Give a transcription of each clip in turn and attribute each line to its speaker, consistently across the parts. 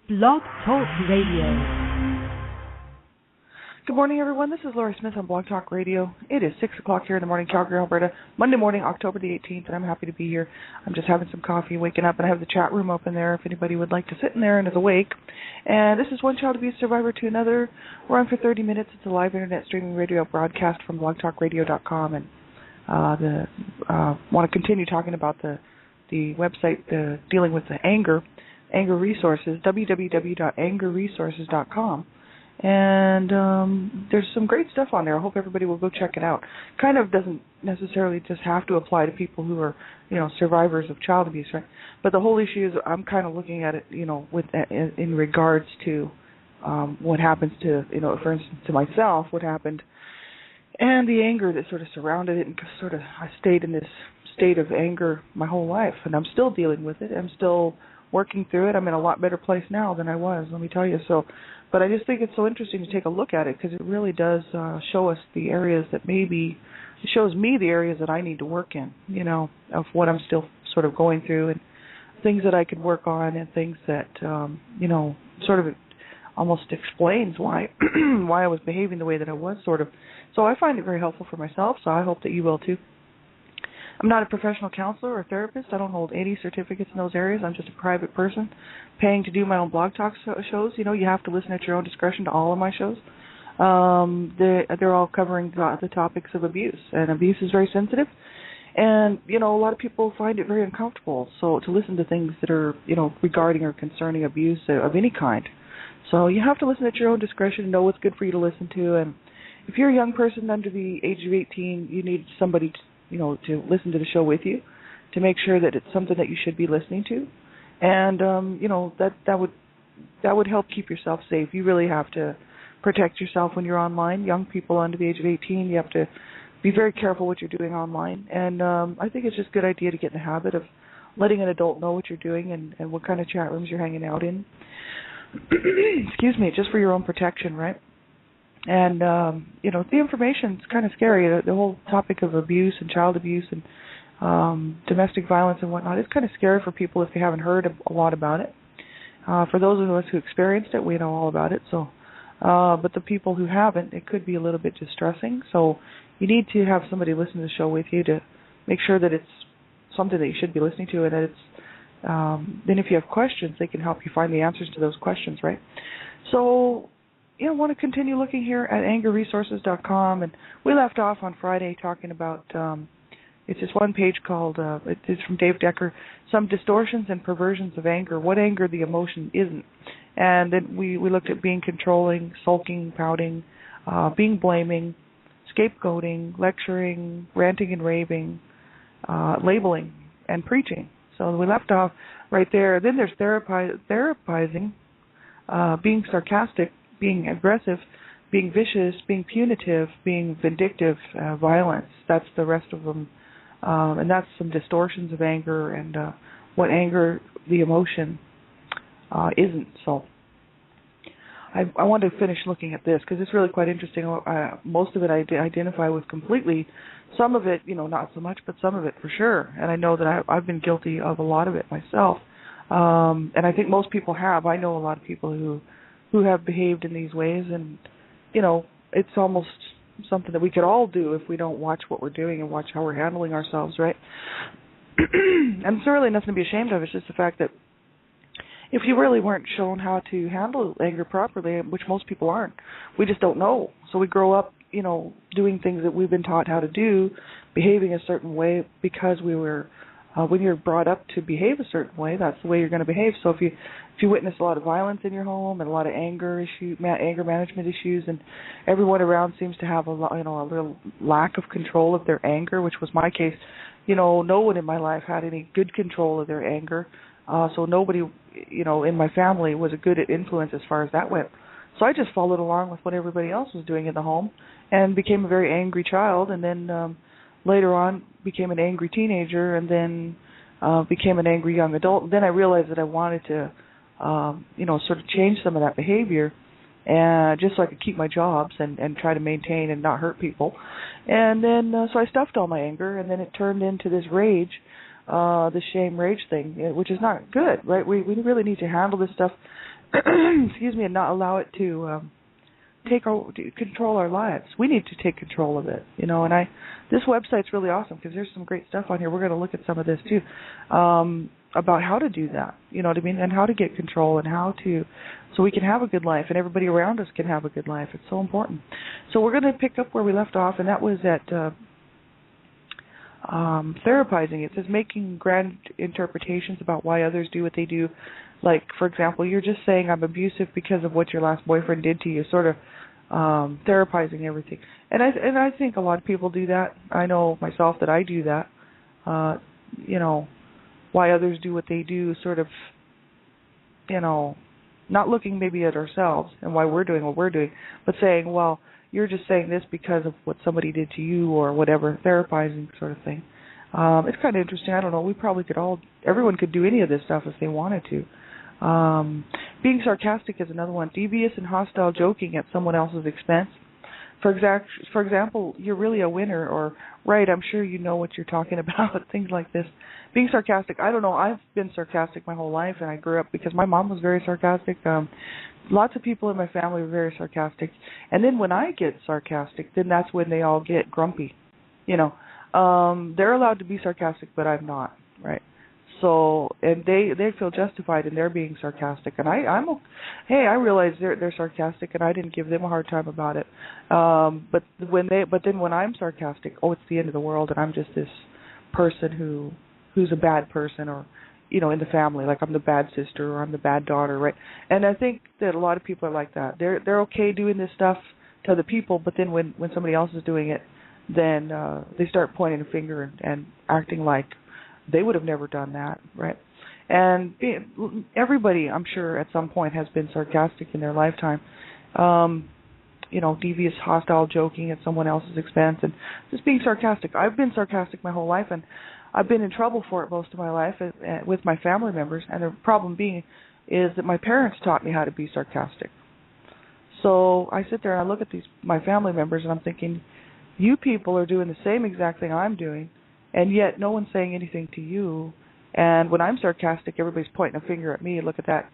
Speaker 1: Blog Talk Radio.
Speaker 2: Good morning, everyone. This is Laura Smith on Blog Talk Radio. It is 6 o'clock here in the morning, Calgary, Alberta, Monday morning, October the 18th, and I'm happy to be here. I'm just having some coffee, waking up, and I have the chat room open there if anybody would like to sit in there and is awake. And this is One Child Abuse Survivor to Another. We're on for 30 minutes. It's a live internet streaming radio broadcast from blogtalkradio.com, and want to continue talking about the website dealing with the anger resources, www.angerresources.com. And there's some great stuff on there. I hope everybody will go check it out. Kind of doesn't necessarily just have to apply to people who are, survivors of child abuse, right? But the whole issue is I'm kind of looking at it, in regards to what happens to, for instance, to myself, what happened, and the anger that sort of surrounded it, and sort of I stayed in this state of anger my whole life, and I'm still dealing with it. I'm still working through it. I'm in a lot better place now than I was, let me tell you. But I just think it's so interesting to take a look at it because it really does show us the areas that it shows me the areas that I need to work in, of what I'm still sort of going through and things that I could work on and things that, sort of almost explains why why I was behaving the way that I was, sort of. So I find it very helpful for myself, so I hope that you will too. I'm not a professional counselor or therapist. I don't hold any certificates in those areas. I'm just a private person paying to do my own blog talk shows. You have to listen at your own discretion to all of my shows. They're all covering the topics of abuse, and abuse is very sensitive. And, a lot of people find it very uncomfortable to listen to things that are, regarding or concerning abuse of any kind. So you have to listen at your own discretion and know what's good for you to listen to. And if you're a young person under the age of 18, you need somebody to listen to the show with you, to make sure that it's something that you should be listening to, and that would help keep yourself safe. You really have to protect yourself when you're online. Young people under the age of 18, you have to be very careful what you're doing online, and I think it's just a good idea to get in the habit of letting an adult know what you're doing and what kind of chat rooms you're hanging out in. Excuse me, just for your own protection, right? And, the information's kind of scary. The whole topic of abuse and child abuse and domestic violence and whatnot is kind of scary for people if they haven't heard a lot about it. For those of us who experienced it, we know all about it. So, but the people who haven't, it could be a little bit distressing. So you need to have somebody listen to the show with you to make sure that it's something that you should be listening to, and that it's then if you have questions, they can help you find the answers to those questions, right? So, I want to continue looking here at angerresources.com, and we left off on Friday talking about, it's this one page called, it's from Dave Decker, Some Distortions and Perversions of Anger, What Anger the Emotion Isn't. And then we looked at being controlling, sulking, pouting, being blaming, scapegoating, lecturing, ranting and raving, labeling, and preaching. So we left off right there. Then there's therapizing, being sarcastic, being aggressive, being vicious, being punitive, being vindictive, violence. That's the rest of them. And that's some distortions of anger and what anger, the emotion, isn't. So I want to finish looking at this because it's really quite interesting. Most of it I identify with completely. Some of it, not so much, but some of it for sure. And I know that I've been guilty of a lot of it myself. And I think most people have. I know a lot of people who have behaved in these ways, and, it's almost something that we could all do if we don't watch what we're doing and watch how we're handling ourselves, right? And it's really nothing to be ashamed of. It's just the fact that if you really weren't shown how to handle anger properly, which most people aren't, we just don't know. So we grow up, doing things that we've been taught how to do, behaving a certain way because we were when you're brought up to behave a certain way, that's the way you're going to behave. So if you witness a lot of violence in your home and a lot of anger management issues, and everyone around seems to have a little lack of control of their anger, which was my case. No one in my life had any good control of their anger, so nobody, in my family was a good influence as far as that went. So I just followed along with what everybody else was doing in the home, and became a very angry child, and then later on became an angry teenager, and then became an angry young adult. And then I realized that I wanted to, sort of change some of that behavior, and just so I could keep my jobs and try to maintain and not hurt people. And then so I stuffed all my anger, and then it turned into this rage, the shame rage thing, which is not good, right? We really need to handle this stuff excuse me, and not allow it to to control our lives. We need to take control of it, you know. And this website's really awesome because there's some great stuff on here. We're going to look at some of this too, about how to do that, you know what I mean, and how to get control and how to, so we can have a good life and everybody around us can have a good life. It's so important. So we're going to pick up where we left off, and that was at therapizing. It says making grand interpretations about why others do what they do. Like, for example, you're just saying I'm abusive because of what your last boyfriend did to you, sort of therapizing everything. And I think a lot of people do that. I know myself that I do that. You know, why others do what they do, sort of, you know, not looking maybe at ourselves and why we're doing what we're doing, but saying, well, you're just saying this because of what somebody did to you or whatever, therapizing sort of thing. It's kind of interesting. I don't know. We probably could everyone could do any of this stuff if they wanted to. Being sarcastic is another one. Devious and hostile joking at someone else's expense. For example, you're really a winner, or, right, I'm sure you know what you're talking about, things like this. Being sarcastic, I don't know, I've been sarcastic my whole life, and I grew up because my mom was very sarcastic. Lots of people in my family were very sarcastic. And then when I get sarcastic, then that's when they all get grumpy. You know, they're allowed to be sarcastic, but I'm not, right? So, and they feel justified in their being sarcastic, and I realize they're sarcastic, and I didn't give them a hard time about it. But then when I'm sarcastic, it's the end of the world, and I'm just this person who's a bad person, or, you know, in the family, like I'm the bad sister or I'm the bad daughter, right? And I think that a lot of people are like that. They're okay doing this stuff to other people, but then when somebody else is doing it, then they start pointing a finger and acting like they would have never done that, right? And everybody, I'm sure, at some point has been sarcastic in their lifetime. You know, devious, hostile joking at someone else's expense, and just being sarcastic. I've been sarcastic my whole life, and I've been in trouble for it most of my life with my family members. And the problem being is that my parents taught me how to be sarcastic. So I sit there and I look at my family members, and I'm thinking, you people are doing the same exact thing I'm doing, and yet no one's saying anything to you. And when I'm sarcastic, everybody's pointing a finger at me. Look at that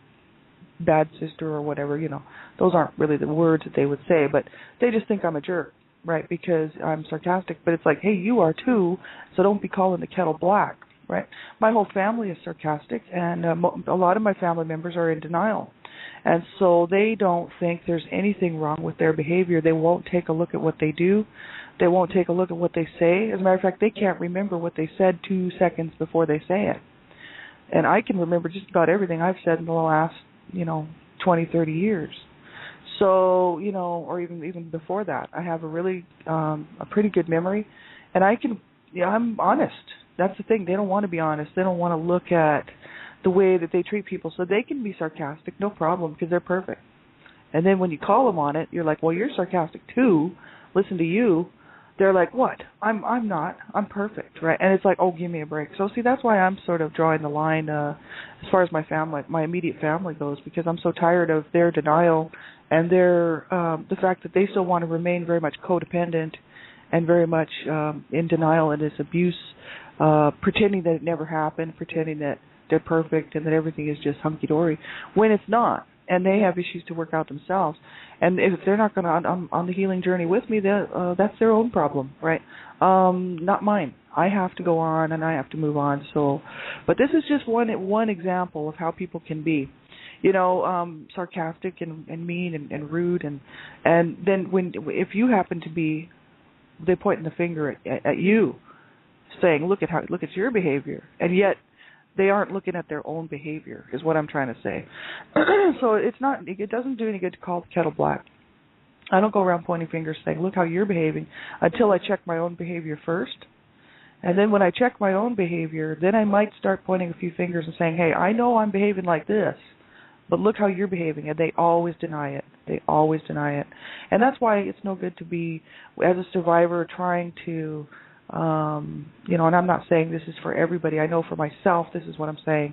Speaker 2: bad sister or whatever, you know. Those aren't really the words that they would say, but they just think I'm a jerk, right, because I'm sarcastic. But it's like, hey, you are too, so don't be calling the kettle black, right? My whole family is sarcastic, and a lot of my family members are in denial. And so they don't think there's anything wrong with their behavior. They won't take a look at what they do. They won't take a look at what they say. As a matter of fact, they can't remember what they said 2 seconds before they say it. And I can remember just about everything I've said in the last, 20, 30 years. So, or even before that, I have a pretty good memory. And I'm honest. That's the thing. They don't want to be honest. They don't want to look at the way that they treat people. So they can be sarcastic, no problem, because they're perfect. And then when you call them on it, you're like, well, you're sarcastic too. Listen to you. They're like, what? I'm not. I'm perfect, right? And it's like, oh, give me a break. So see, that's why I'm sort of drawing the line as far as my family, my immediate family goes, because I'm so tired of their denial and their the fact that they still want to remain very much codependent and very much in denial and this abuse, pretending that it never happened, pretending that they're perfect and that everything is just hunky-dory, when it's not. And they have issues to work out themselves. And if they're not going on the healing journey with me, that's their own problem, right? Not mine. I have to go on and I have to move on. So, but this is just one example of how people can be, sarcastic and mean and rude, and then if you happen to be, they pointing the finger at you, saying, look at your behavior, and yet they aren't looking at their own behavior, is what I'm trying to say. So it doesn't do any good to call the kettle black. I don't go around pointing fingers saying, look how you're behaving, until I check my own behavior first. And then when I check my own behavior, then I might start pointing a few fingers and saying, hey, I know I'm behaving like this, but look how you're behaving. And they always deny it. They always deny it. And that's why it's no good to be, as a survivor, trying to and I'm not saying this is for everybody. I know for myself, this is what I'm saying,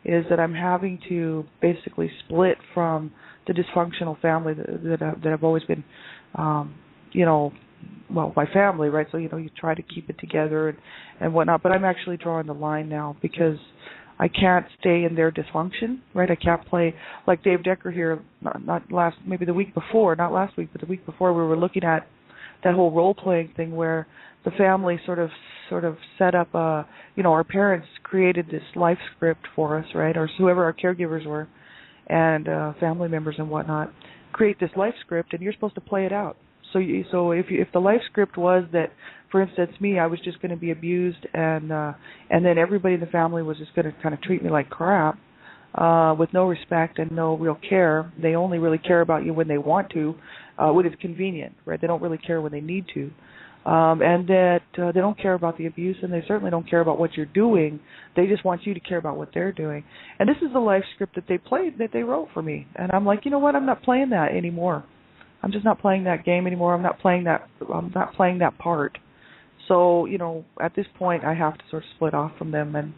Speaker 2: is that I'm having to basically split from the dysfunctional family that I've always been, my family, right? So, you try to keep it together and whatnot. But I'm actually drawing the line now because I can't stay in their dysfunction, right? I can't play like Dave Decker here. Maybe the week before, not last week, but the week before, we were looking at that whole role playing thing where the family sort of set up our parents created this life script for us, right? Or whoever our caregivers were, and family members and whatnot, create this life script, and you're supposed to play it out. So if the life script was that, for instance, me, I was just going to be abused, and then everybody in the family was just going to kind of treat me like crap, with no respect and no real care. They only really care about you when they want to, when it's convenient, right? They don't really care when they need to, and that they don't care about the abuse, and they certainly don't care about what you're doing. They just want you to care about what they're doing. And this is the life script that they wrote for me. And I'm like, you know what? I'm not playing that anymore. I'm just not playing that game anymore. I'm not playing that part. So, at this point, I have to sort of split off from them and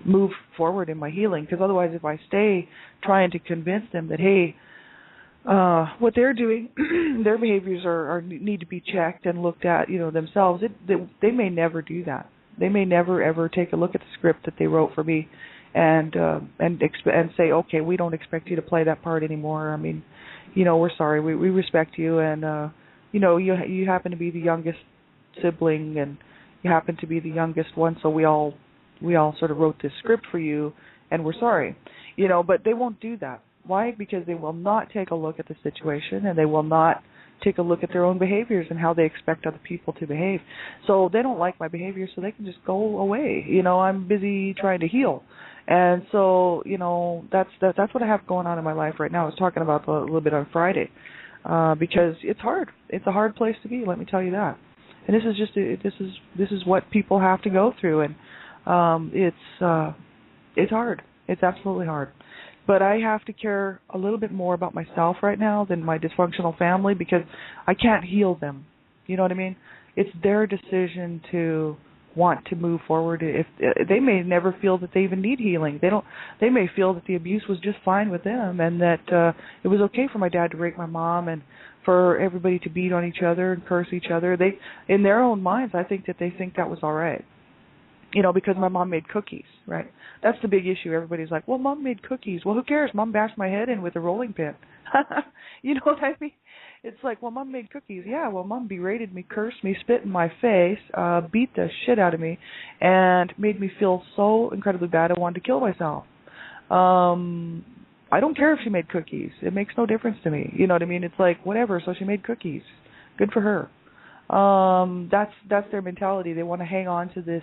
Speaker 2: move forward in my healing. Because otherwise, if I stay trying to convince them that, hey, what they're doing, their behaviors need to be checked and looked at, themselves, they may never do that. They may never ever take a look at the script that they wrote for me and say, okay, we don't expect you to play that part anymore. I mean, we're sorry. We respect you, and you happen to be the youngest sibling, and you happen to be the youngest one, so we all sort of wrote this script for you, and we're sorry. But they won't do that. Why? Because they will not take a look at the situation, and they will not take a look at their own behaviors and how they expect other people to behave. So they don't like my behavior, so they can just go away. I'm busy trying to heal. And so, that's what I have going on in my life right now. I was talking about a little bit on Friday, because it's hard. It's a hard place to be, let me tell you that. And this is what people have to go through, and it's hard. It's absolutely hard. But I have to care a little bit more about myself right now than my dysfunctional family, because I can't heal them. You know what I mean? It's their decision to want to move forward. If they may never feel that they even need healing. They may feel that the abuse was just fine with them, and that it was okay for my dad to rape my mom, and for everybody to beat on each other and curse each other. They, in their own minds, I think that they think that was all right. Because my mom made cookies, right? That's the big issue. Everybody's like, well, Mom made cookies. Well, who cares? Mom bashed my head in with a rolling pin. You know what I mean? It's like, well, Mom made cookies. Yeah, well, Mom berated me, cursed me, spit in my face, beat the shit out of me, and made me feel so incredibly bad I wanted to kill myself. I don't care if she made cookies. It makes no difference to me. You know what I mean? It's like, whatever, so she made cookies. Good for her. That's their mentality. They want to hang on to this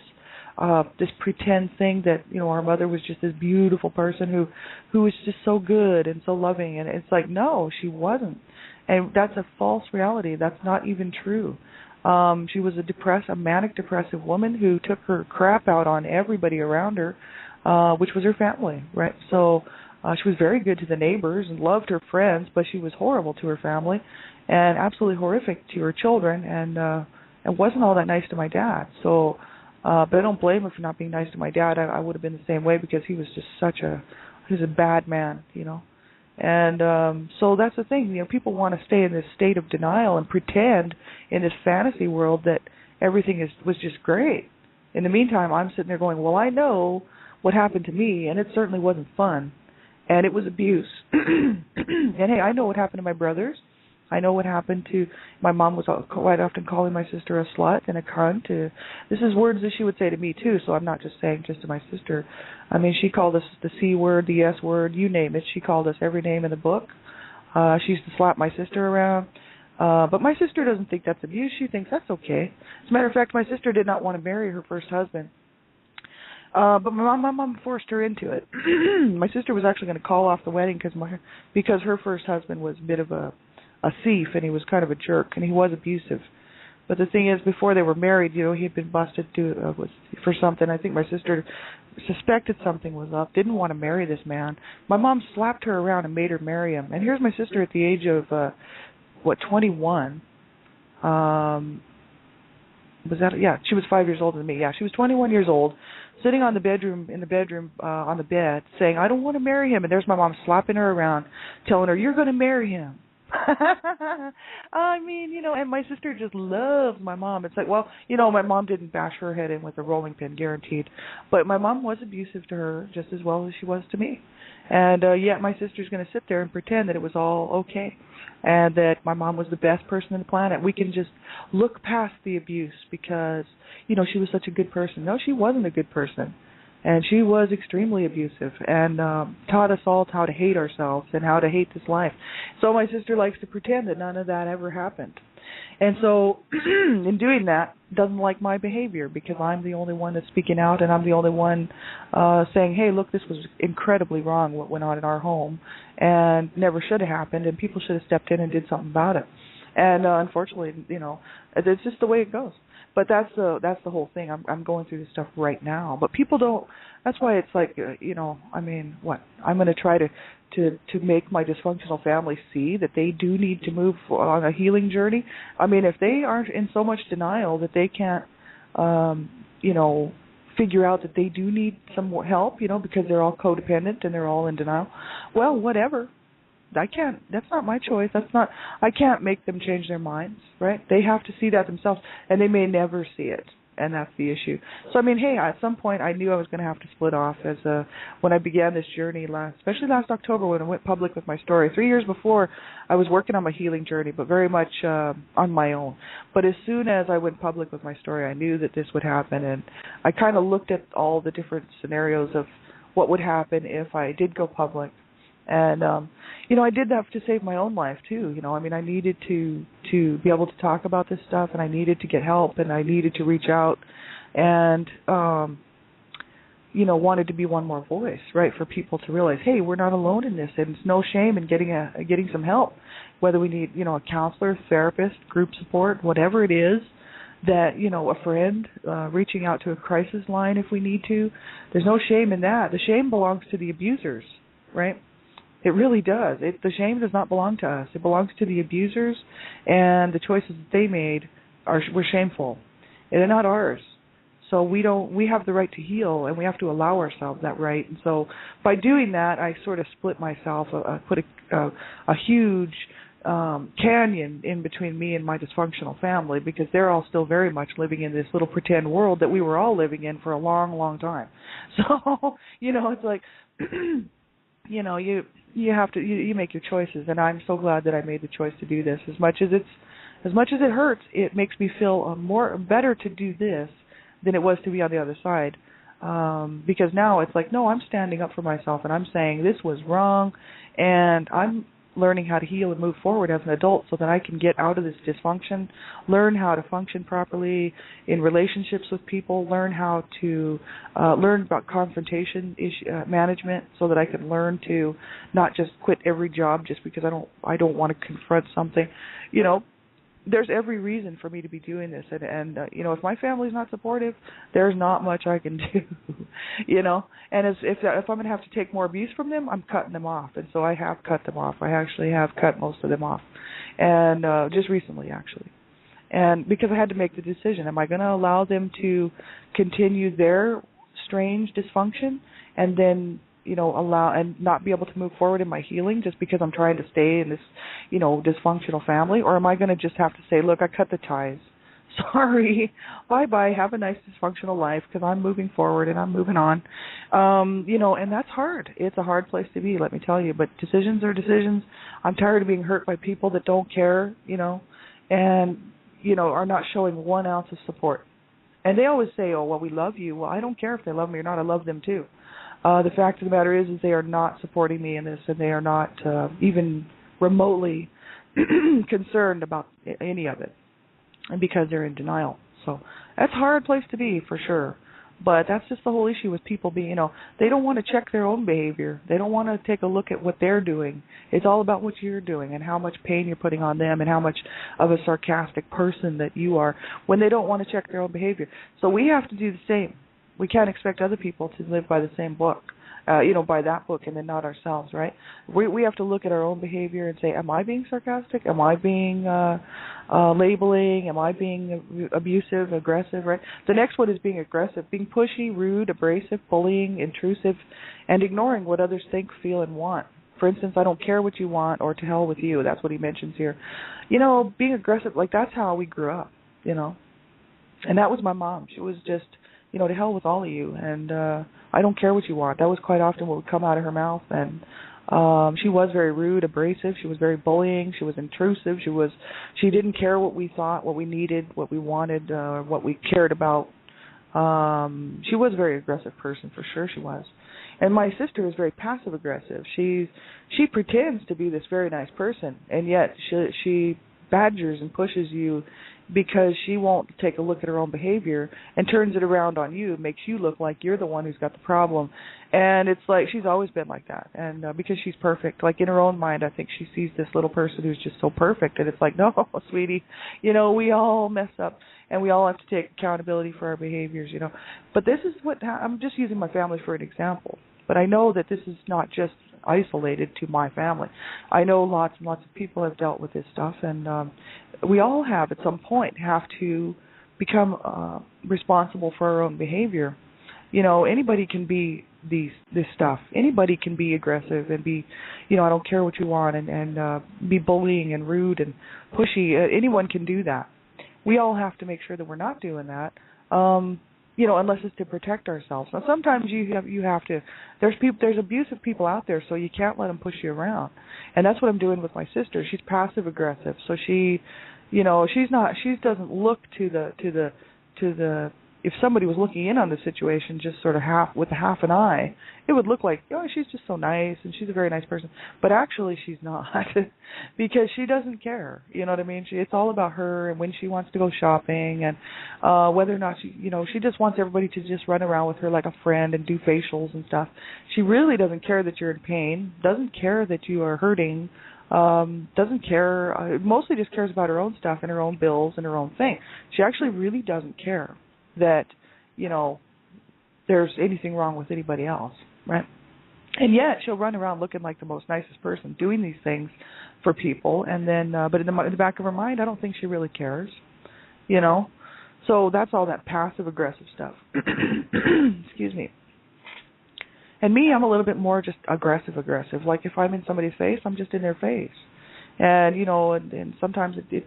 Speaker 2: pretend thing that, our mother was just this beautiful person who was just so good and so loving, and it's like, no, she wasn't. And that's a false reality. That's not even true. She was a manic depressive woman who took her crap out on everybody around her, which was her family, right? So she was very good to the neighbors and loved her friends, but she was horrible to her family and absolutely horrific to her children, and wasn't all that nice to my dad. So, but I don't blame her for not being nice to my dad. I would have been the same way, because he was just he was a bad man, And so that's the thing, people want to stay in this state of denial and pretend in this fantasy world that everything was just great. In the meantime, I'm sitting there going, well, I know what happened to me, and it certainly wasn't fun, and it was abuse. And hey, I know what happened to my brothers. I know what happened to my mom. Was quite often calling my sister a slut and a cunt. This is words that she would say to me too, so I'm not just saying just to my sister. I mean, she called us the C word, the S word, you name it. She called us every name in the book. She used to slap my sister around. But my sister doesn't think that's abuse. She thinks that's okay. As a matter of fact, my sister did not want to marry her first husband. But my mom forced her into it. My sister was actually going to call off the wedding because her first husband was a bit of a thief, and he was kind of a jerk, and he was abusive. But the thing is, before they were married, he had been busted for something. I think my sister suspected something was up, didn't want to marry this man. My mom slapped her around and made her marry him. And here's my sister at the age of 21. She was 5 years older than me. Yeah, she was 21 years old, sitting in the bedroom on the bed, saying, I don't want to marry him. And there's my mom slapping her around, telling her, you're going to marry him. I mean, and my sister just loves my mom. It's like, well, my mom didn't bash her head in with a rolling pin, guaranteed. But my mom was abusive to her just as well as she was to me. And yet my sister's going to sit there and pretend that it was all okay and that my mom was the best person on the planet. We can just look past the abuse because, she was such a good person. No, she wasn't a good person. And she was extremely abusive and taught us all how to hate ourselves and how to hate this life. So my sister likes to pretend that none of that ever happened. And so in doing that, doesn't like my behavior because I'm the only one that's speaking out and I'm the only one saying, hey, look, this was incredibly wrong what went on in our home and never should have happened and people should have stepped in and did something about it. And unfortunately, it's just the way it goes. But that's the whole thing. I'm going through this stuff right now. But people don't. That's why it's like, I mean, what? I'm going to try to make my dysfunctional family see that they do need to move on a healing journey. I mean, if they aren't in so much denial that they can't, figure out that they do need some more help, because they're all codependent and they're all in denial. Well, whatever. I can't. That's not my choice. I can't make them change their minds, right? They have to see that themselves, and they may never see it, and that's the issue. So, I mean, hey, at some point I knew I was going to have to split off when I began this journey especially last October when I went public with my story. 3 years before, I was working on my healing journey, but very much on my own. But as soon as I went public with my story, I knew that this would happen, and I kind of looked at all the different scenarios of what would happen if I did go public. And, I did that to save my own life, too. I mean, I needed to be able to talk about this stuff, and I needed to get help, and I needed to reach out and, wanted to be one more voice, right, for people to realize, hey, we're not alone in this, and it's no shame in getting some help, whether we need, a counselor, therapist, group support, whatever it is. That, a friend, reaching out to a crisis line if we need to. There's no shame in that. The shame belongs to the abusers, right? It really does. The shame does not belong to us. It belongs to the abusers, and the choices that they made were shameful. They're not ours. So we have the right to heal, and we have to allow ourselves that right. And so by doing that, I sort of split myself, put a huge canyon in between me and my dysfunctional family because they're all still very much living in this little pretend world that we were all living in for a long, long time. So, it's like, you have to you make your choices, and I'm so glad that I made the choice to do this. As much as it hurts, it makes me feel better to do this than it was to be on the other side. Because now it's like, no, I'm standing up for myself, and I'm saying this was wrong, and I'm learning how to heal and move forward as an adult so that I can get out of this dysfunction, learn how to function properly in relationships with people, learn how to learn about confrontation management so that I can learn to not just quit every job just because I don't want to confront something. There's every reason for me to be doing this, and if my family's not supportive, there's not much I can do, And if I'm going to have to take more abuse from them, I'm cutting them off, and so I have cut them off. I actually have cut most of them off, and just recently, actually, and because I had to make the decision: am I going to allow them to continue their strange dysfunction, and then allow and not be able to move forward in my healing just because I'm trying to stay in this, dysfunctional family? Or am I going to just have to say, look, I cut the ties. Sorry. Bye-bye. Have a nice dysfunctional life because I'm moving forward and I'm moving on. And that's hard. It's a hard place to be, let me tell you. But decisions are decisions. I'm tired of being hurt by people that don't care, and, are not showing 1 ounce of support. And they always say, oh, well, we love you. Well, I don't care if they love me or not. I love them too. The fact of the matter is they are not supporting me in this, and they are not even remotely concerned about any of it, and because they're in denial. So that's a hard place to be, for sure. But that's just the whole issue with people being, they don't want to check their own behavior. They don't want to take a look at what they're doing. It's all about what you're doing and how much pain you're putting on them and how much of a sarcastic person that you are when they don't want to check their own behavior. So we have to do the same. We can't expect other people to live by the same book, by that book, and then not ourselves, right? We have to look at our own behavior and say, am I being sarcastic? Am I being labeling? Am I being abusive, aggressive, right? The next one is being aggressive, being pushy, rude, abrasive, bullying, intrusive, and ignoring what others think, feel, and want for instance, I don't care what you want, or to hell with you. That's what he mentions here. Being aggressive, like that's how we grew up, And that was my mom. She was just, to hell with all of you, and I don't care what you want. That was quite often what would come out of her mouth, and she was very rude, abrasive. She was very bullying. She was intrusive. She didn't care what we thought, what we needed, what we wanted, what we cared about. She was a very aggressive person, for sure she was. And my sister is very passive aggressive. She pretends to be this very nice person, and yet she badgers and pushes you because she won't take a look at her own behavior and turns it around on you, makes you look like you're the one who's got the problem. And it's like she's always been like that. And because she's perfect, like in her own mind, I think she sees this little person who's just so perfect. And it's like, no, sweetie, we all mess up and we all have to take accountability for our behaviors, But this is I'm just using my family for an example. But I know that this is not just isolated to my family. I know lots and lots of people have dealt with this stuff, and we all have at some point have to become responsible for our own behavior. Anybody can be this stuff. Anybody can be aggressive and be, I don't care what you want, and be bullying and rude and pushy. Anyone can do that. We all have to make sure that we're not doing that. Unless it's to protect ourselves. Now, sometimes you have to. There's abusive people out there, so you can't let them push you around. And that's what I'm doing with my sister. She's passive aggressive, so she doesn't look to the. If somebody was looking in on the situation, just sort of with half an eye, it would look like, she's just so nice and she's a very nice person. But actually, she's not, because she doesn't care. You know what I mean? It's all about her and when she wants to go shopping, and whether or not she just wants everybody to just run around with her like a friend and do facials and stuff. She really doesn't care that you're in pain, doesn't care that you are hurting. Doesn't care, mostly just cares about her own stuff and her own bills and her own thing. She actually really doesn't care that, there's anything wrong with anybody else, right? And yet she'll run around looking like the most nicest person, doing these things for people, and then, but in the back of her mind, I don't think she really cares, So that's all that passive-aggressive stuff. Excuse me. And me, I'm a little bit more just aggressive. Like if I'm in somebody's face, I'm just in their face. And, and sometimes it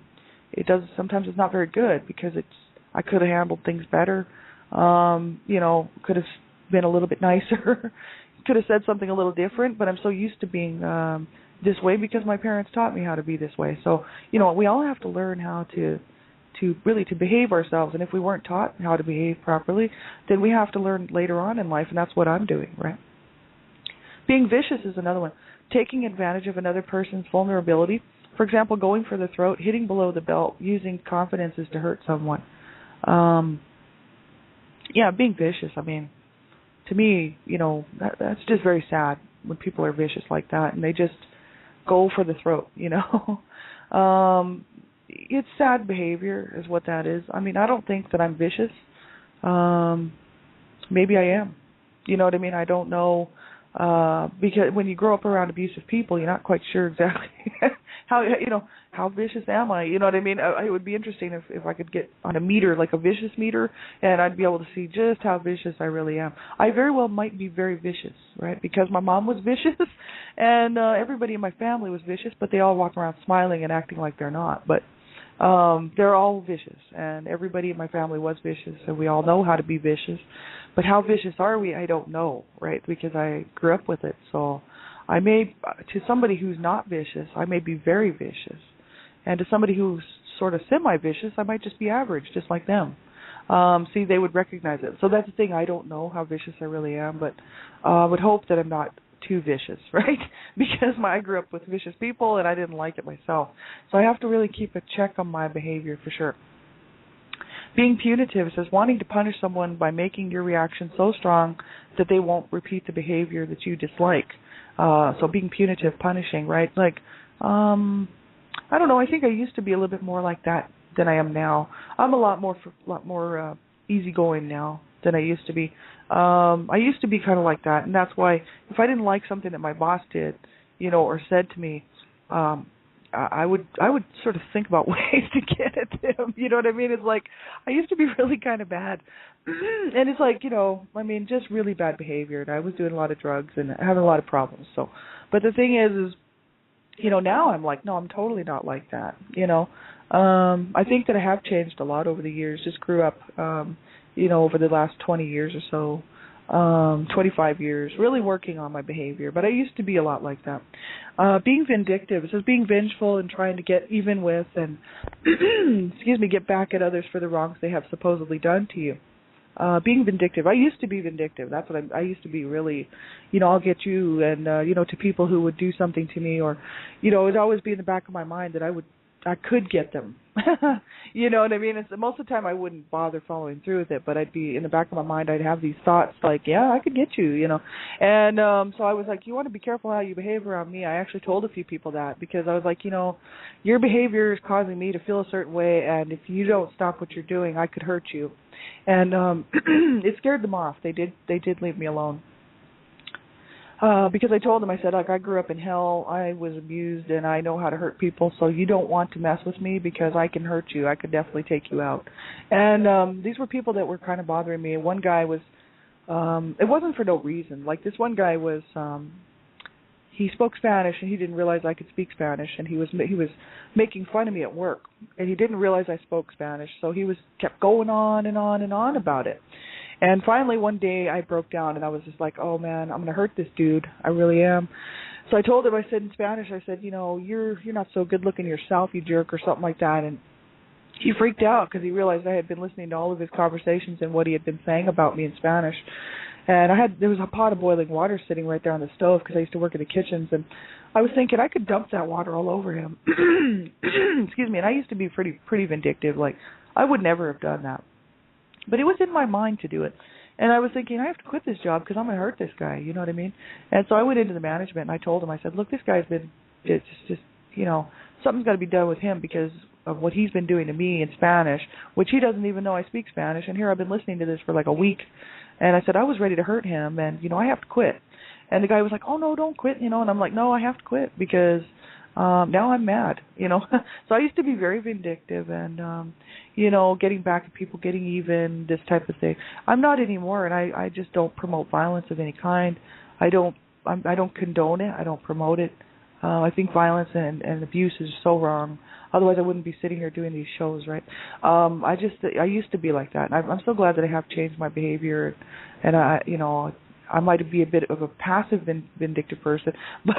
Speaker 2: does, sometimes it's not very good because I could have handled things better, could have been a little bit nicer, could have said something a little different, but I'm so used to being this way because my parents taught me how to be this way. So, we all have to learn how to behave ourselves, and if we weren't taught how to behave properly, then we have to learn later on in life, and that's what I'm doing, right? Being vicious is another one. Taking advantage of another person's vulnerability. For example, going for the throat, hitting below the belt, using confidences to hurt someone. Being vicious, to me, that's just very sad when people are vicious like that and they just go for the throat, It's sad behavior is what that is. I don't think that I'm vicious. Maybe I am. You know what I mean? I don't know. Because when you grow up around abusive people, you're not quite sure exactly how vicious am I? You know what I mean? It would be interesting if I could get on a meter, like a vicious meter, and I'd be able to see just how vicious I really am. I very well might be very vicious, right? Because my mom was vicious, and everybody in my family was vicious, but they all walk around smiling and acting like they're not. But they're all vicious, and everybody in my family was vicious, and we all know how to be vicious. But how vicious are we? I don't know, right? Because I grew up with it. So I may, to somebody who's not vicious, I may be very vicious. And to somebody who's sort of semi-vicious, I might just be average, just like them. See, they would recognize it. So that's the thing. I don't know how vicious I really am, but I would hope that I'm not too vicious, right? Because I grew up with vicious people, and I didn't like it myself. So I have to really keep a check on my behavior for sure. Being punitive says wanting to punish someone by making your reaction so strong that they won't repeat the behavior that you dislike. So being punitive, punishing, right? Like, I don't know. I think I used to be a little bit more like that than I am now. I'm a lot more easygoing now than I used to be. I used to be kind of like that, and that's why if I didn't like something that my boss did, or said to me, I would sort of think about ways to get at them. You know what I mean? It's like I used to be really kind of bad, and it's like, I mean, just really bad behavior. And I was doing a lot of drugs and having a lot of problems. So, but the thing is now I'm like, no, I'm totally not like that. I think that I have changed a lot over the years. Just grew up, over the last 20 years or so. 25 years, really working on my behavior. But I used to be a lot like that. Being vindictive, it says being vengeful and trying to get even with and, get back at others for the wrongs they have supposedly done to you. Being vindictive. I used to be vindictive. That's what I used to be, really, I'll get you, and, to people who would do something to me, or, it would always be in the back of my mind that I could get them. You know what I mean? It's, most of the time I wouldn't bother following through with it, but I'd be in the back of my mind, I'd have these thoughts like, yeah, I could get you, And so I was like, you want to be careful how you behave around me. I actually told a few people that because I was like, your behavior is causing me to feel a certain way, and if you don't stop what you're doing, I could hurt you. And it scared them off. They did leave me alone. Because I told them, I said, I grew up in hell, I was abused, and I know how to hurt people, so you don't want to mess with me because I can hurt you. I could definitely take you out. And these were people that were kind of bothering me. One guy was, it wasn't for no reason. Like, this one guy was, he spoke Spanish, and he didn't realize I could speak Spanish, and he was making fun of me at work, and he didn't realize I spoke Spanish, so he kept going on and on and on about it. And finally, one day, I broke down, and I was just like, oh, man, I'm going to hurt this dude. I really am. So I told him, I said in Spanish, I said, you're not so good-looking yourself, you jerk, or something like that. And he freaked out because he realized I had been listening to all of his conversations and what he had been saying about me in Spanish. And there was a pot of boiling water sitting right there on the stove because I used to work in the kitchens. And I was thinking I could dump that water all over him. Excuse me. And I used to be pretty vindictive. Like, I would never have done that. But it was in my mind to do it. And I was thinking, I have to quit this job because I'm going to hurt this guy, you know what I mean? And so I went into the management and I told him, I said, look, this guy's been, it's just, something's got to be done with him because of what he's been doing to me in Spanish, which he doesn't even know I speak Spanish. And here I've been listening to this for like a week. And I said, I was ready to hurt him and, I have to quit. And the guy was like, oh, no, don't quit, and I'm like, no, I have to quit because now I'm mad, So I used to be very vindictive and, getting back at people, getting even, this type of thing. I'm not anymore, and I just don't promote violence of any kind. I don't condone it. I don't promote it. I think violence and abuse is so wrong. Otherwise, I wouldn't be sitting here doing these shows, right? I used to be like that. And I'm so glad that I have changed my behavior, and I might be a bit of a passive vindictive person, but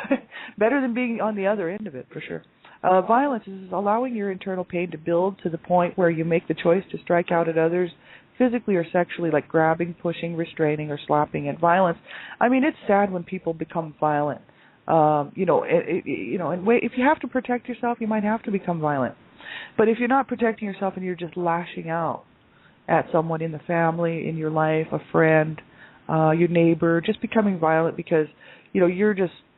Speaker 2: better than being on the other end of it, for sure. Violence is allowing your internal pain to build to the point where you make the choice to strike out at others physically or sexually, like grabbing, pushing, restraining, or slapping. And violence, I mean, it's sad when people become violent. And if you have to protect yourself, you might have to become violent. But if you're not protecting yourself and you're just lashing out at someone in the family, in your life, a friend, your neighbor, just becoming violent because,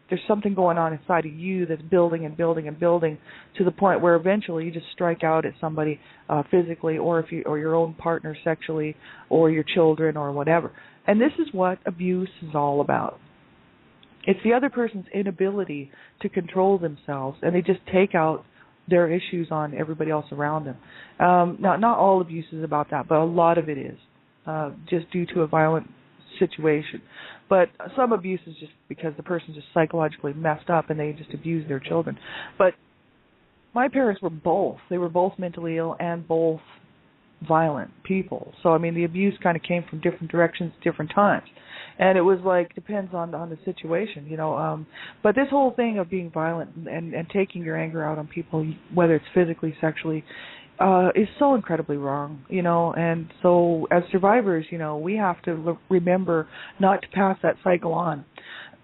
Speaker 2: there's something going on inside of you that's building and building and building to the point where eventually you just strike out at somebody physically or your own partner sexually or your children or whatever. And this is what abuse is all about. It's the other person's inability to control themselves, and they just take out their issues on everybody else around them. Now, not all abuse is about that, but a lot of it is just due to a violent situation. But some abuse is just because the person's just psychologically messed up and they just abuse their children. But my parents were both. They were both mentally ill and both violent people. So, I mean, the abuse kind of came from different directions, different times. And it was like, depends on the situation, But this whole thing of being violent and taking your anger out on people, whether it's physically, sexually, is so incredibly wrong, and so as survivors, we have to remember not to pass that cycle on,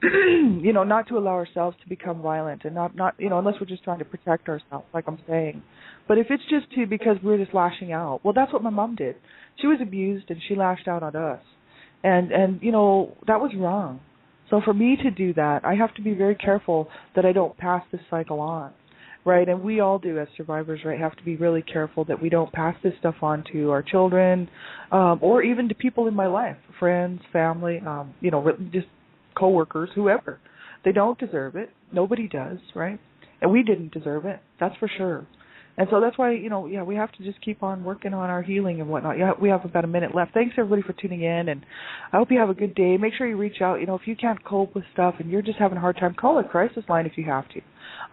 Speaker 2: not to allow ourselves to become violent and not unless we're just trying to protect ourselves, like I'm saying. But if it's just because we're just lashing out, well, that's what my mom did. She was abused and she lashed out on us, and that was wrong. So for me to do that, I have to be very careful that I don't pass this cycle on. Right, and we all do as survivors, right, have to be really careful that we don't pass this stuff on to our children or even to people in my life, friends, family, just coworkers, whoever. They don't deserve it. Nobody does, right? And we didn't deserve it, that's for sure. And so that's why, we have to just keep on working on our healing and whatnot. Yeah, we have about a minute left. Thanks, everybody, for tuning in, and I hope you have a good day. Make sure you reach out. If you can't cope with stuff and you're just having a hard time, call a crisis line if you have to.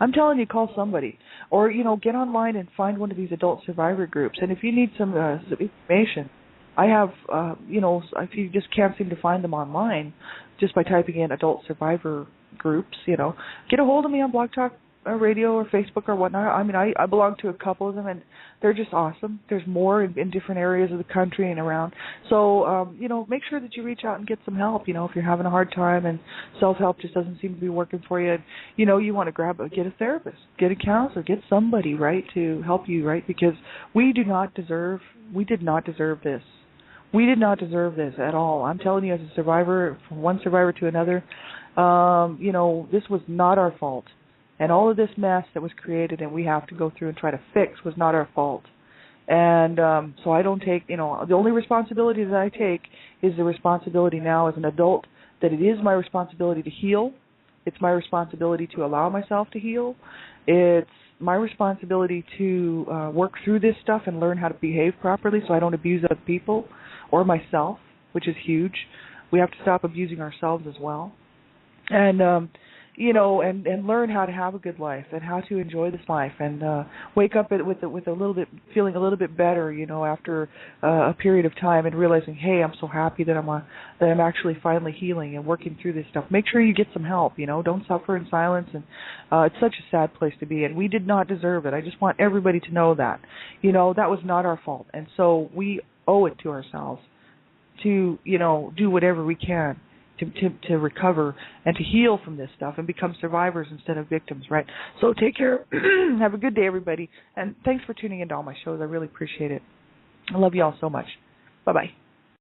Speaker 2: I'm telling you, call somebody. Or, get online and find one of these adult survivor groups. And if you need some information, I have, if you just can't seem to find them online, just by typing in adult survivor groups, get a hold of me on Blog Talk Radio or Facebook or whatnot. I mean, I belong to a couple of them, and they're just awesome. There's more in different areas of the country and around. So, make sure that you reach out and get some help. If you're having a hard time and self-help just doesn't seem to be working for you, you want to get a therapist, get a counselor, get somebody, right, to help you, right, because we did not deserve this. We did not deserve this at all. I'm telling you, as a survivor, from one survivor to another, this was not our fault. And all of this mess that was created and we have to go through and try to fix was not our fault. And so I don't take, the only responsibility that I take is the responsibility now as an adult, that it is my responsibility to heal. It's my responsibility to allow myself to heal. It's my responsibility to work through this stuff and learn how to behave properly so I don't abuse other people or myself, which is huge. We have to stop abusing ourselves as well. And, and learn how to have a good life and how to enjoy this life and wake up with a little bit, feeling a little bit better, after a period of time and realizing, hey, I'm so happy that I'm actually finally healing and working through this stuff. Make sure you get some help, don't suffer in silence. And it's such a sad place to be, and we did not deserve it. I just want everybody to know that, that was not our fault. And so we owe it to ourselves to, do whatever we can to recover and to heal from this stuff and become survivors instead of victims, right? So take care. Have a good day, everybody. And thanks for tuning into all my shows. I really appreciate it. I love you all so much. Bye-bye.